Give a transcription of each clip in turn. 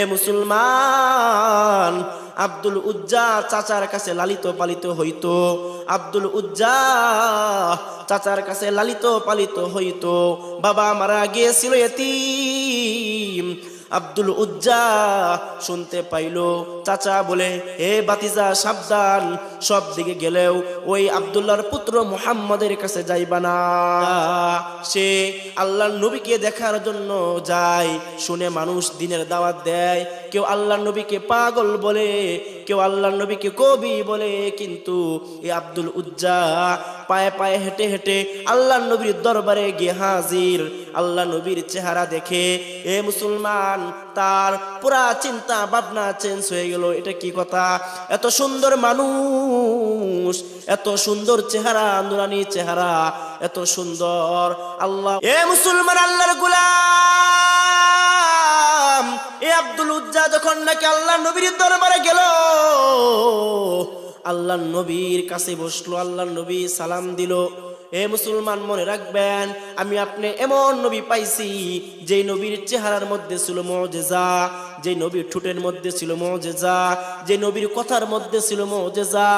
এ মুসলমান, আব্দুল উজ্জা চাচার কাছে লালিত পালিত হইতো। আব্দুল উজ্জা চাচার কাছে লালিত পালিত হইতো। বাবা মারা গিয়েছিল এতিম। আব্দুল উজ্জা শুনতে পাইল চাচা বলে, হে বাতিজা সাবধান, সব দিকে গেলেও ওই আব্দুল্লাহর পুত্র মুহাম্মদের কাছে যাইবা না। সে আল্লাহর নবীকে দেখার জন্য যায়। শুনে মানুষ দিনের দাওয়াত দেয়, কেউ আল্লাহর নবীকে পাগল বলে, কেউ আল্লাহর নবীকে কবি বলে, কিন্তু এই আব্দুল উজ্জা পায়ে পায়ে হেঁটে হেঁটে আল্লাহর নবীর দরবারে গিয়ে হাজির। আল্লাহ নবীর চেহারা দেখে এ মুসলমান তার পুরা চিন্তা ভাবনা চেঞ্জ হয়ে গেল। এটা কি কথা? এত সুন্দর মানুষ, এত সুন্দর চেহারা, নুরানি চেহারা, এত সুন্দর। আল্লাহ, এ মুসলমান আল্লাহর গোলাম, এ আব্দুল উজ্জা যখন নাকি আল্লাহ নবীর দরবারে গেল, আল্লাহ নবীর কাছে বসলো, আল্লাহ নবী সালাম দিল। এ মুসলমান মনে রাখবেন, আমি আপনি এমন নবী পাইছি যে নবীর চেহারার মধ্যে ছিল মুজিজা, যে নবীর ঠোঁটের মধ্যে ছিল মুজিজা, যে নবীর কথার মধ্যে ছিল মুজিজা,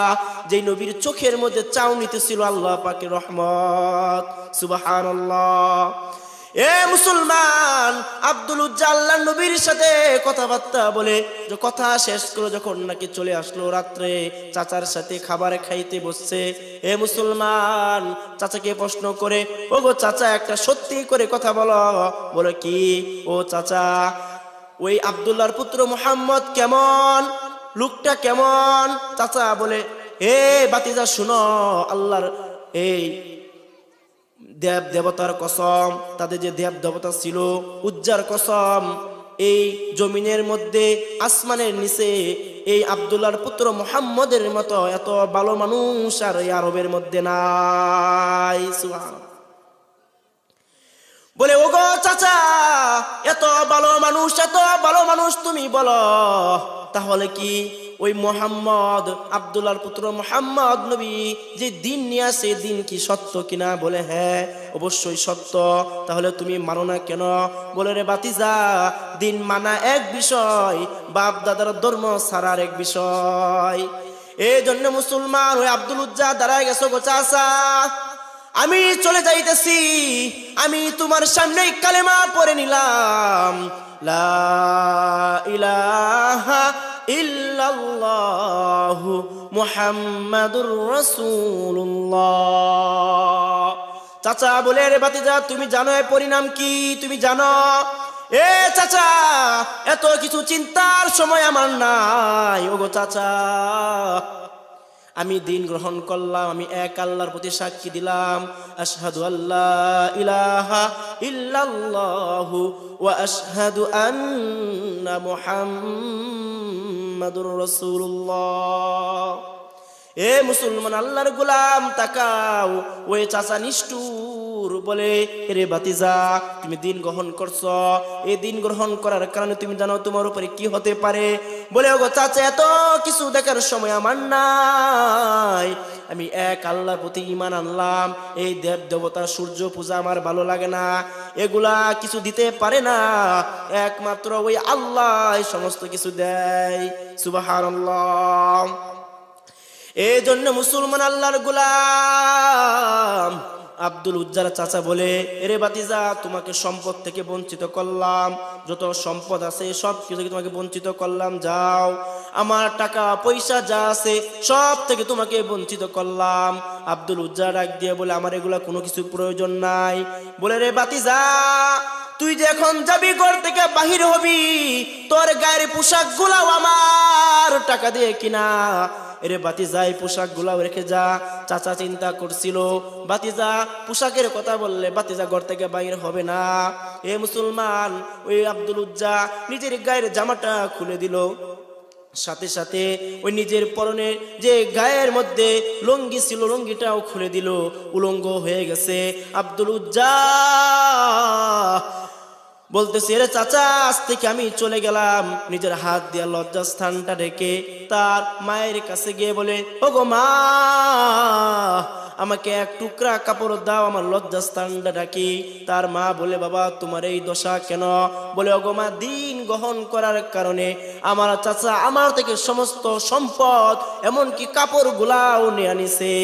যে নবীর চোখের মধ্যে চাউনিতে ছিল আল্লাহ পাকের রহমত। সুবহানাল্লাহ। এ মুসলমান, আব্দুল উজ্জা আল্লাহ নবীর সাথে কথাবার্তা বলে যে কথা শেষ করে যখন নাকি চলে আসলো রাত্রে, চাচার সাথে খাবার খাইতে বসছে। এ মুসলমান চাচাকে প্রশ্ন করে, ও গো চাচা, একটা সত্যি করে কথা বলো। বলে কি? ও চাচা, ওই আব্দুল্লাহর পুত্র মুহাম্মদ কেমন? লোকটা কেমন? চাচা বলে, হে বাতিজা শুনো, আল্লাহর এই দেব দেবতার কসম, তাদের যে দেব দেবতা ছিল, উজ্জার কসম, এই জমিনের মধ্যে আসমানের নিচে এই আব্দুল্লাহর পুত্র মুহাম্মদের মতো এত ভালো মানুষ আর এই আরবের মধ্যে নাই। সুবহানাল্লাহ। বলে, ওগো চাচা, এত ভালো মানুষ, এত ভালো মানুষ তুমি বলো, তাহলে কি ওই মুহাম্মদ, আব্দুল্লাহর পুত্র মুহাম্মদ নবী যে দিন নিয়ে আসে, দিন কি সত্য কিনা? বলে, হ্যাঁ অবশ্যই সত্য। তাহলে তুমি মানো না কেন? বলে, রে বাতিজা, দিন মানা এক বিষয়, বাপ দাদার ধর্ম ছাড়ার এক বিষয়। এই জন্য মুসলমান ওই আব্দুল উজ্জা দাঁড়ায় গেছো, গো চাচা, আমি চলে যাইতেছি, আমি তোমার সামনে কালেমা পড়ে নিলাম, লা ইলাহা ইল্লাল্লাহু মুহাম্মাদুর রাসূলুল্লাহ। চাচা বলে, রে বাতিজা, তুমি জানো এর পরিণাম কি? তুমি জানো? এ চাচা, এত কিছু চিন্তার সময় আমার নাই। ওগো চাচা, আমি দিন গ্রহণ করলাম, আমি এক আল্লাহর প্রতি সাক্ষী দিলাম, আশহাদু আল্লা ইলাহা ইল্লাল্লাহু ওয়া আশহাদু আন্না মুহাম্মাদুর রাসূলুল্লাহ। এ মুসলমান আল্লাহর গোলাম, তাকাও, ওই চাচা নিষ্ঠুর বলে, রে বাতিজা, তুমি দিন গ্রহণ করছো, এই দিন গ্রহণ করার কারণে তুমি জানো তোমার উপরে কি হতে পারে? বলে, ওগো চাচা, এত কিছু দেখার সময় আমার নাই, আমি এক আল্লাহর প্রতি ঈমান আনলাম, এই দেব দেবতা সূর্য পূজা আমার ভালো লাগে না, এগুলা কিছু দিতে পারে না, একমাত্র ওই আল্লাহ সমস্ত কিছু দেয়। সুবহানাল্লাহ। এই জন্য মুসলমান আল্লাহর গোলাম আব্দুল উজ্জার চাচা বলে, এরে বাতিজা, তোমাকে সম্পদ থেকে বঞ্চিত করলাম, যত সম্পদ আছে সব কিছু থেকে তোমাকে বঞ্চিত করলাম, যাও, আমার টাকা পয়সা যা আছে সব থেকে তোমাকে বঞ্চিত করলাম। আব্দুল উজ্জা ডাক দিয়ে বলে, আমার এগুলা কোনো কিছু প্রয়োজন নাই। বলে, রে বাতিজা, তুই যে এখন যাবি, ঘর থেকে বাহির হবি, তোর গায়ের পোশাক গুলাও আমার টাকা দিয়ে কিনা। এরে বাতিজা, এই পোশাক গুলাও রেখে যা। চাচা চিন্তা করছিল, বাতিজা পোশাকের কথা বললে বাতিজা ঘর থেকে বাইর হবে না। এ মুসলমান, ওই আব্দুল উজ্জা নিজের গায়ের জামাটা খুলে দিল, সাথে সাথে ওই নিজের পরনে যে গায়ের মধ্যে লুঙ্গি ছিল, লুঙ্গিটাও খুলে দিল, উলঙ্গ হয়ে গেছে। আব্দুল উজ্জা বলতেছে, রে চাচা, আজ থেকে আমি চলে গেলাম। নিজের হাত দিয়ে লজ্জাস্থানটা ঢেকে তার মায়ের কাছে গিয়ে বলে, ওগো মা, আমাকে এক টুকরা কাপড় দাও, আমার লজ্জাস্থানটা ঢাকি। তার মা বলে, বাবা তোমার এই দশা কেন? বলে, ওগো মা, দিন গ্রহণ করার কারণে আমার চাচা আমার থেকে সমস্ত সম্পদ এমনকি কাপড় গুলাও নিয়ে আনিছে।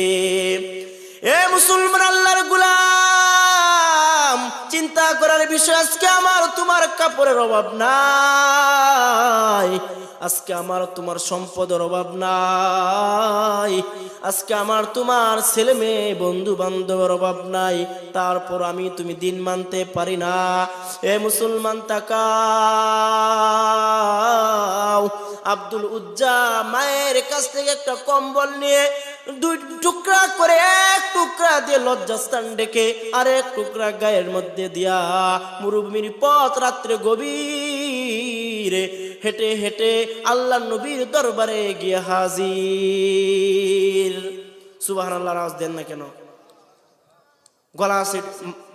এ মুসলমান আল্লাহর গোলাম, চিন্তা করার বিষয়, আজকে আমার তোমার কাপড়ের অভাব নাই, আজকে আমার তোমার সম্পদের অভাব নাই, আজকে আমার তোমার ছেলে মেয়ে বন্ধু বান্ধবের অভাব নাই, তারপর আমি তুমি দিন মানতে পারি না। এ মুসলমান তাকাও, আব্দুল উজ্জা মায়ের কাছ থেকে একটা কম্বল নিয়ে দুই টুকরা করে, এক টুকরা দিয়ে লজ্জাস্থান ডেকে আর এক টুকরা গায়ের মধ্যে দিয়া মরুভূমির পথ রাত্রে গভীরে হেঁটে হেঁটে আল্লাহ নবীর দরবারে গিয়ে হাজির। সুবহানাল্লাহ আওয়াজ দেন না কেন? গলা আছে,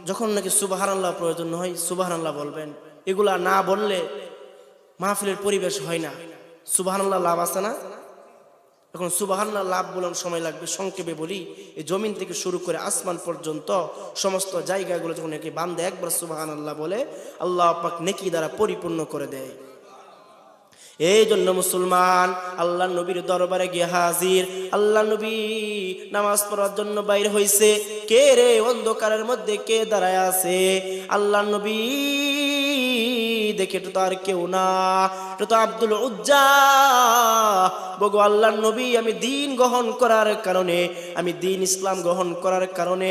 যখন নাকি সুবহানাল্লাহ প্রয়োজন হয় সুবহানাল্লাহ বলবেন, এগুলা না বললে মাহফিলের পরিবেশ হয় না। সুবহানাল্লাহ লাভ আছে না? এখন সুবহানাল্লাহ লাভ বলার সময় লাগবে, সংক্ষেপে বলি, এই জমিন থেকে শুরু করে আসমান পর্যন্ত সমস্ত জায়গাগুলো যখন নাকি বান্দা একবার সুবহানাল্লাহ বলে, আল্লাহ পাক নেকি দ্বারা পরিপূর্ণ করে দেয়। এই জন্য মুসলমান আল্লাহ নবীর দরবারে গিয়ে হাজির। আল্লাহ নবী নামাজ পড়ার জন্য বাইর হইছে। কে রে অন্ধকারের মধ্যে কে দাঁড়ায় আছে? আল্লাহ নবী দেখে তো আর কেউ না, এটা তো আব্দুল উজ্জা। বগো আল্লাহ নবী, আমি দিন গ্রহণ করার কারণে, আমি দিন ইসলাম গ্রহণ করার কারণে,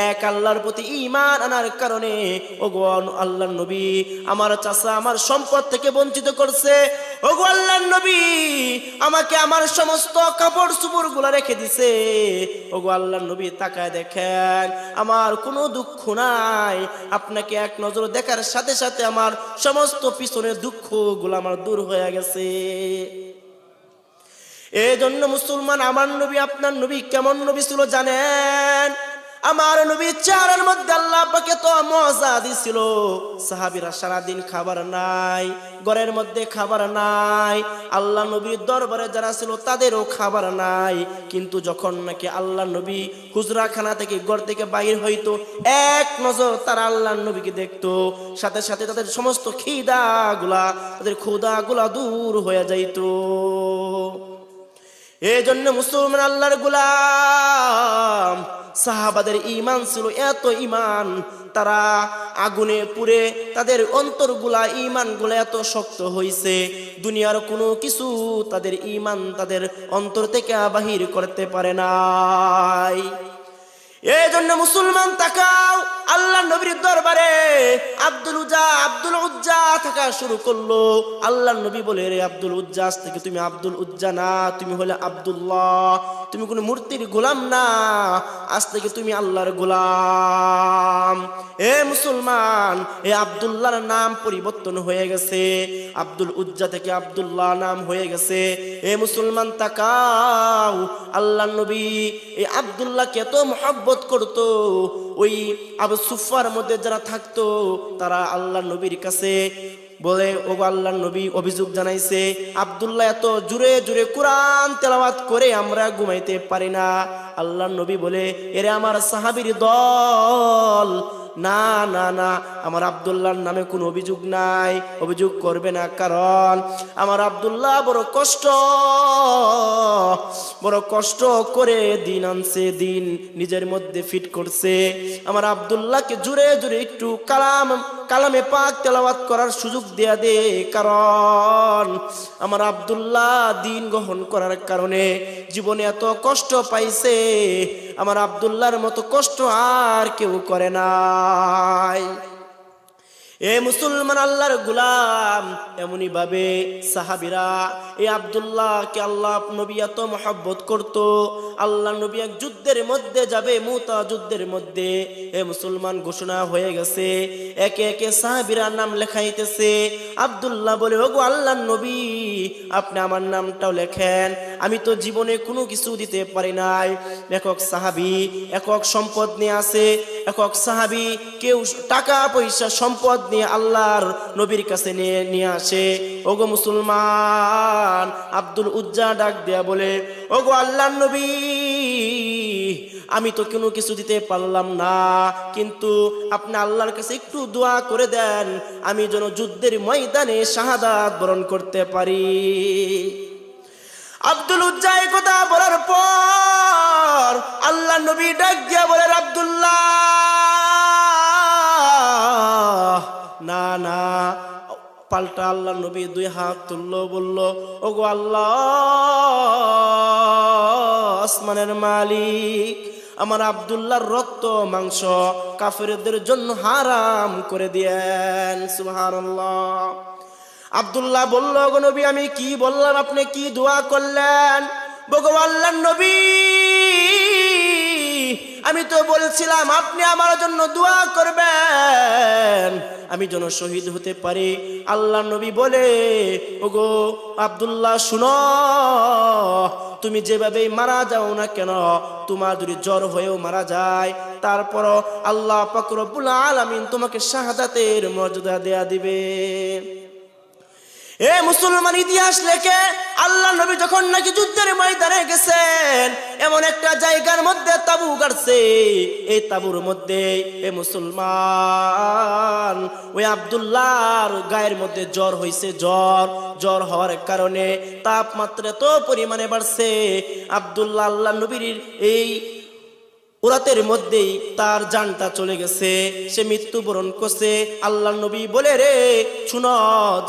এক আল্লাহর প্রতি ঈমান আনার কারণে ওগো আল্লাহ নবী আমার চাচা আমার সম্পদ থেকে বঞ্চিত করছে। ওগো আল্লাহ নবী, আমাকে আমার সমস্ত কাপড় চোপড় গুলা রেখে দিছে। ওগো আল্লাহ নবী, তাকায় দেখেন, আমার কোনো দুঃখ নাই, আপনাকে এক নজর দেখার সাথে সাথে আমার সমস্ত পিছনের দুঃখ গুলো আমার দূর হয়ে গেছে। এই জন্য মুসলমান, আমার নবী আপনার নবী কেমন নবী ছিল জানেন? আমার নবী চেহারার মধ্যে আল্লাহ পাকে তো মজা দিছিল। সাহাবীরা সারাদিন খাবার নাই, ঘরের মধ্যে খাবার নাই, আল্লাহ নবীর দরবারে যারা ছিল তাদেরও খাবার নাই। কিন্তু যখন নাকি আল্লাহ নবী হুজরাখানা থেকে ঘর থেকে বাইর হইতো, এক নজর তারা আল্লাহ নবীকে দেখতো, সাথে সাথে তাদের সমস্ত তাদের ক্ষুধাগুলা দূর হয়ে যাইতো। এই জন্য মুসলমান আল্লাহর গোলাম, সাহাবাদের ঈমান ছিল এত ঈমান, তারা আগুনে পুড়ে তাদের অন্তরগুলা ঈমানগুলা এত শক্ত হইছে, দুনিয়ার কোনো কিছু তাদের ঈমান তাদের অন্তর থেকে বাহির করতে পারে নাই। এই জন্য মুসলমান তাকাও, আল্লাহ নবীর দরবারে আব্দুল উজ্জা থাকা শুরু করলো। আল্লাহ নবী বলে, রে আব্দুল উজ্জা, আজ থেকে তুমি আব্দুল উজ্জা না, তুমি হলে আব্দুল্লাহ, তুমি কোনো মূর্তির গোলাম না, আজ থেকে তুমি আল্লাহর গোলাম। এ মুসলমান, এ আব্দুল্লাহর নাম পরিবর্তন হয়ে গেছে, আব্দুল উজ্জা থেকে আব্দুল্লাহ নাম হয়ে গেছে। এ মুসলমান তাকাও, আল্লাহ নবী এই আব্দুল্লাহকে এত মহব্বত করতো, ওই আবু সুফার মধ্যে যারা থাকতো তারা আল্লাহ নবীর কাছে বলে, ও আল্লাহ নবী অভিযোগ জানাইছে, আব্দুল্লাহ এত জোরে জোরে কোরআন তেলাওয়াত করে আমরা ঘুমাইতে পারি না। আল্লাহ নবী বলে, এরে আমার সাহাবীর দল, না না না, আমার আব্দুল্লাহর নামে কোনো অভিযোগ নাই, অভিযোগ করবে না, কারণ আমার আব্দুল্লাহ বড় কষ্ট করে দিন আনছে, দিন নিজের মধ্যে ফিট করছে। আমার আব্দুল্লাহকে জোরে জোরে একটু কালামে পাক তেলাওয়াত করার সুযোগ দেয়া দে, কারণ আমার আব্দুল্লাহ দিন গ্রহণ করার কারণে জীবনে এত কষ্ট পাইছে, আমার আব্দুল্লাহর মতো কষ্ট আর কেউ করে নাই। এ মুসলমান আল্লাহর গোলাম, এমনি ভাবে সাহাবীরা এই আব্দুল্লাহকে আল্লাহ নবী এত মহব্বত করত। আল্লাহ নবী এক যুদ্ধের মধ্যে যাবে, মুতা যুদ্ধের মধ্যে, এ মুসলমান ঘোষণা হয়ে গেছে, একে একে সাহাবীরা নাম লেখাইতেছে। আব্দুল্লাহ বলে, ওগো আল্লাহর নবী, আপনি আমার নামটাও লেখেন, আমি তো জীবনে কোনো কিছু দিতে পারি নাই। একক সাহাবী একক সম্পদ নিয়ে আসে, একক সাহাবী কেউ টাকা পয়সা সম্পদ নিয়ে আল্লাহর নবীর কাছে নিয়ে আসে। ওগো মুসলমান, আব্দুল উজ্জা ডাক দেয়া বলে, ওগো আল্লাহর নবী, আমি তো কোনো কিছু দিতে পারলাম না, কিন্তু আপনি আল্লাহর কাছে একটু দোয়া করে দেন আমি যেন যুদ্ধের ময়দানে শাহাদাত বরণ করতে পারি। আব্দুল উজ্জা এই কথা বলার পর আল্লাহ নবী ডাক দিয়া বলেন, আব্দুল্লাহ না না। পাল্টা আল্লাহ নবী দুই হাত তুললো, বলল, ওগো আল্লাহ, আসমানের মালিক, আমার আব্দুল্লাহর রক্ত মাংস কাফেরদের জন্য হারাম করে দিয়েন। সুবহানাল্লাহ। আব্দুল্লাহ বলল, ওগো নবী, আমি কি বললাম, আপনি কি দোয়া করলেন? বগো আল্লাহর নবী, আমি তো বলছিলাম আপনি আমার জন্য দোয়া করবেন আমি যেন শহীদ হতে পারি। আল্লাহ নবী বলে, ওগো আব্দুল্লাহ, শুনো, তুমি যেভাবেই মারা যাও না কেন, তোমার যদি জ্বর হয়েও মারা যায়, তারপরও আল্লাহ পাক রব্বুল আলামিন তোমাকে শাহাদাতের মর্যাদা দেয়া দিবে। এ মুসলমান, ইতিহাস লেখে আল্লাহ নবী যখন নাকি যুদ্ধের ময়দানে গেছেন, এমন একটা জায়গার মধ্যে তাবু গাড়ছে। এই তাবুর মধ্যে এ মুসলমান ওই আব্দুল্লাহর গায়ের মধ্যে জ্বর হইছে। জ্বর হওয়ার কারণে তাপমাত্রা তো পরিমাণে বাড়ছে। আব্দুল্লাহ আল্লাহ নবীর এই রাতের মধ্যেই তার জানটা চলে গেছে, সে মৃত্যুবরণ করছে। আল্লাহ নবী বলে, রে শুনো,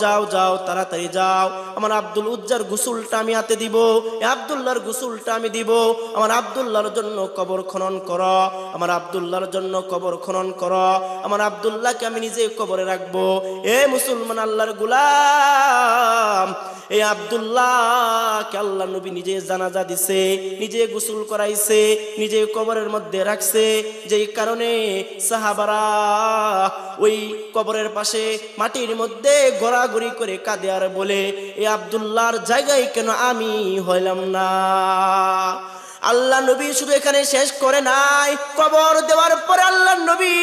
যাও যাও, তাড়াতাড়ি যাও, আমার আব্দুল উজ্জার গোসলটা আমি হাতে দিব, আব্দুল্লাহর গোসলটা আমি দিব, আমার আব্দুল্লাহর জন্য কবর খনন করো, আমার আব্দুল্লাহর জন্য কবর খনন করো, আমার আব্দুল্লাহকে আমি নিজে কবরে রাখবো। এ মুসলমান, আল্লাহর গোলাম, এই আব্দুল্লাহকে আল্লাহ নবী নিজে জানাজা দিছে, নিজে গোসল করাইছে, নিজে কবরের মধ্যে রাখছে। যেই কারণে সাহাবারা ওই কবরের পাশে মাটির মধ্যে গড়াগড়ি করে কাঁদে আর বলে, এই আব্দুল্লাহর জায়গায় কেন আমি হইলাম না? আল্লাহ নবী শুধু এখানে শেষ করে নাই, কবর দেওয়ার পরে আল্লাহ নবী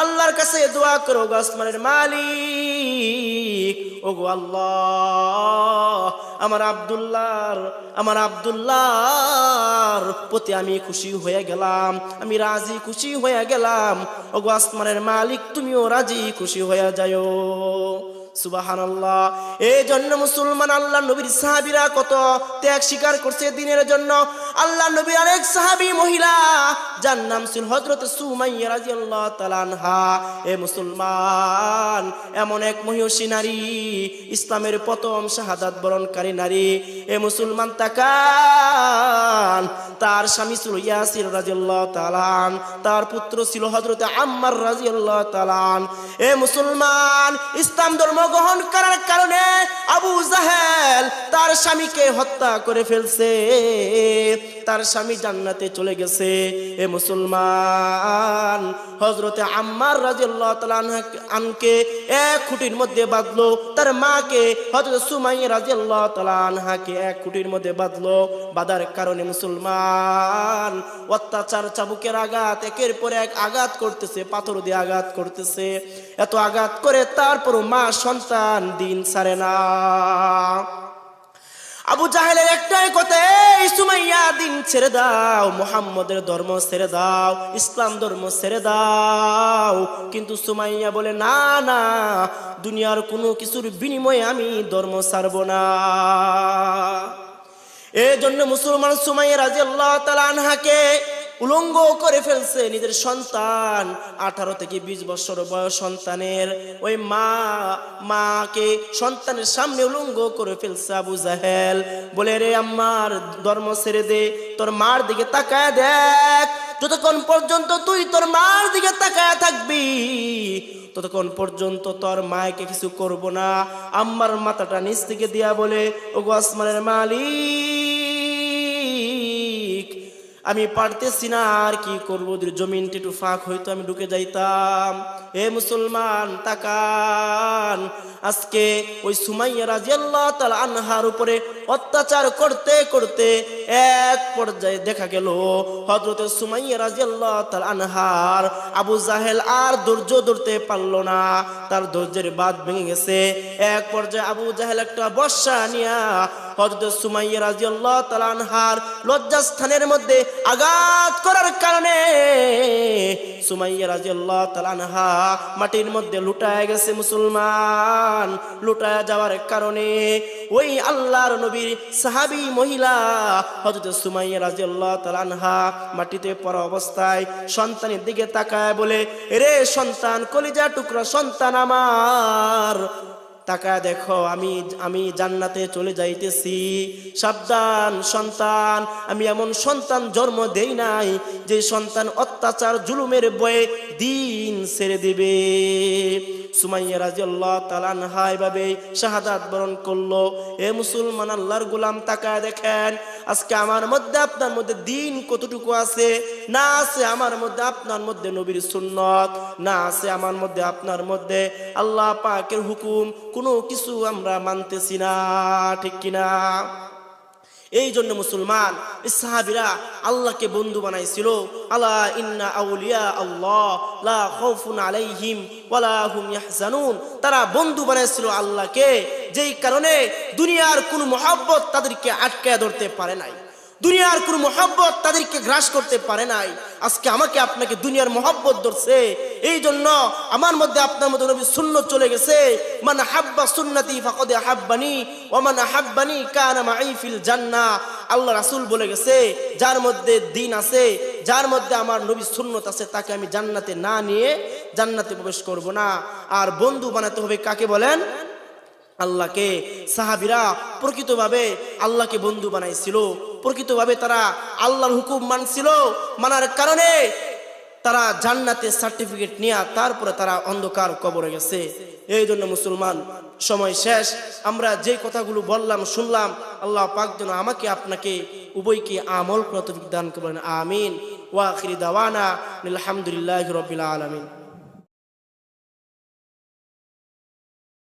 আল্লাহর কাছে দোয়া করো, আসমানের মালিক, ওগো আল্লাহ, আমার আব্দুল্লাহর প্রতি আমি খুশি হয়ে গেলাম, আমি রাজি খুশি হয়ে গেলাম। ওগো আসমানের মালিক, তুমিও রাজি খুশি হয়ে যাও। সুবহানাল্লাহ। এই জন্য মুসলমান, আল্লাহ নবীর সাহাবীরা কত ত্যাগ স্বীকার করছে দিনের জন্য। আল্লাহ নবীর আরেক সাহাবী মহিলা, যার নাম ছিল হযরত সুমাইয়া রাদিয়াল্লাহু তাআলা আনহা। এ মুসলমান, এমন এক মহিষী নারী, ইসলামের প্রথম শাহাদাত বরণকারী নারী। এ মুসলমান, তাকান, তার স্বামী ছিল ইয়াসির রাদিয়াল্লাহু তাআলা, তার পুত্র ছিল হযরত আম্মার রাদিয়াল্লাহু তাআলা। এ মুসলমান, ইসলাম ধর্ম গ্রহণ করার কারণে আবু জাহেল তার স্বামীকে হত্যা করে ফেলছে, তার স্বামী জান্নাতে চলে গেছে। এ মুসলমান, হযরতে আম্মার রাদিয়াল্লাহু তাআলা আনকে এক খুঁটির মধ্যে বাঁধলো, তার মাকে হযরত সুমাইয়া রাদিয়াল্লাহু তাআলা আনহাকে এক খুঁটির মধ্যে বাঁধলো। বাঁধার কারণে মুসলমান অত্যাচার, চাবুকের আঘাত, একের পর এক আঘাত করতেছে, পাথর দিয়ে আঘাত করতেছে। এত আঘাত করে তারপর মা সন্তান দিন ছাড়ে না। আবু জাহেলের একটাই কথা, এই সুমাইয়া দিন ছেড়ে দাও, মুহাম্মদের ধর্ম ছেড়ে দাও, ইসলাম ধর্ম ছেড়ে দাও। কিন্তু সুমাইয়া বলে, না না, দুনিয়ার কোনো কিছুর বিনিময়ে আমি ধর্ম ছাড়ব না। এই জন্য মুসলমান সুমাইয়া রাদিয়াল্লাহু তাআলা আনহাকে উলঙ্গ করে ফেলছে নিজের সন্তান। 18 থেকে 20 বছর বয়স সন্তানের ওই মাকে সন্তানের সামনে উলঙ্গ করে ফেলছে আবু জাহেল। বলে, রে আম্মার ধর্ম ছেড়ে দে, তোর মার দিকে তাকায় দেখ, যতক্ষণ পর্যন্ত তুই তোর মার দিকে তাকায় থাকবি ততক্ষণ পর্যন্ত তোর মাকে কিছু করব না। আম্মার মাথাটা নিচ থেকে দিয়া বলে, ওগো আসমানের মালিক, আমি পারতেছি না, আর কি করবো, জমিনটা একটু ফাঁক হইতো আমি ঢুকে যাইতাম। হে মুসলমান, তাকান, আজকে ওই সুমাইয়া রাদিয়াল্লাহু তাআলা আনহার উপরে অত্যাচার করতে করতে এক পর্যায়ে দেখা গেল হযরত সুমাইয়া রাদিয়াল্লাহু তাআলা আনহার আবু জাহেল আর ধৈর্য ধরতে পারলো না, তার ধৈর্যের বাঁধ ভেঙে গেছে। এক পর্যায়ে আবু জাহেল একটা বর্শা নিয়া হযরত সুমাইয়া রাদিয়াল্লাহু তাআলা আনহার লজ্জাস্থানের মধ্যে আঘাত করার কারণে সুমাইয়া রাদিয়াল্লাহু তাআলা আনহা মাটির মধ্যে লুটায় গেছে। মুসলমান, লুটায় যাওয়ার কারণে ওই আল্লাহর নবীর সাহাবী মহিলা হযরত সুমাইয়া রাদিয়াল্লাহু তাআলা আনহা মাটিতে পড়া অবস্থায় সন্তানের দিকে তাকায় বলে, রে সন্তান, কলিজা টুকরা সন্তান আমার, তাকায় দেখো, আমি জান্নাতে চলে যাইতেছি। সাবধান সন্তান, আমি এমন সন্তান জন্ম দেই নাই যে সন্তান অত্যাচার জুলুমের ভয়ে দিন ছেড়ে দিবে। সুমাইয়া রাদিয়াল্লাহু তাআলা আনহা এভাবে শাহাদাত বরণ করলো। এ মুসলমান, আল্লাহর গোলাম, তাকায় দেখেন আজকে আমার মধ্যে আপনার মধ্যে দিন কতটুকু আছে? না আছে আমার মধ্যে আপনার মধ্যে নবীর সুন্নত, না আছে আমার মধ্যে আপনার মধ্যে আল্লাহ পাকের হুকুম, কোনো কিছু আমরা মানতেছি না, ঠিক কিনা? এই জন্য মুসলমান, সাহাবীরা আল্লাহকে বন্ধু বানাইছিল। আলা ইন্না আউলিয়া আল্লাহ লা খাউফুন আলাইহিম ওয়ালা হুম ইয়াহজানুন। তারা বন্ধু বানাইছিল আল্লাহকে, যেই কারণে দুনিয়ার কোনো মহব্বত তাদেরকে আটকায় ধরতে পারে নাই, দুনিয়ার কোনো মহব্বত তাদেরকে গ্রাস করতে পারে নাই। আজকে আমাকে আপনাকে দুনিয়ার মহব্বত ধরছে, এই জন্য আমার মধ্যে আপনার মধ্যে নবীর সুন্নাত চলে গেছে। মান হাব্বা সুন্নতি ফাকাদ হাব্বানি ওয়া মান আহাব্বানি কানা মাই ফিল জান্নাহ। আল্লাহ রাসূল বলে গেছে, যার মধ্যে দ্বীন আছে, যার মধ্যে আমার নবীর সুন্নাত আছে, তাকে আমি জান্নাতে না নিয়ে জান্নাতে প্রবেশ করব না। আর বন্ধু বানাতে হবে কাকে বলেন? আল্লাহকে। সাহাবীরা প্রকৃতভাবে আল্লাহকে বন্ধু বানাইছিল, প্রকৃতভাবে তারা আল্লাহর হুকুম মানছিল, মানার কারণে তারা জান্নাতের সার্টিফিকেট নিয়ে তারপরে তারা অন্ধকার কবরে গেছে। এই জন্য মুসলমান, সময় শেষ, আমরা যে কথাগুলো বললাম শুনলাম, আল্লাহ পাক যেন আমাকে আপনাকে উভয়কে আমল করার তৌফিক দান করেন। আমিন। ওয়া আখিরি দাওয়ানা আলহামদুলিল্লাহি রাব্বিল আলামিন।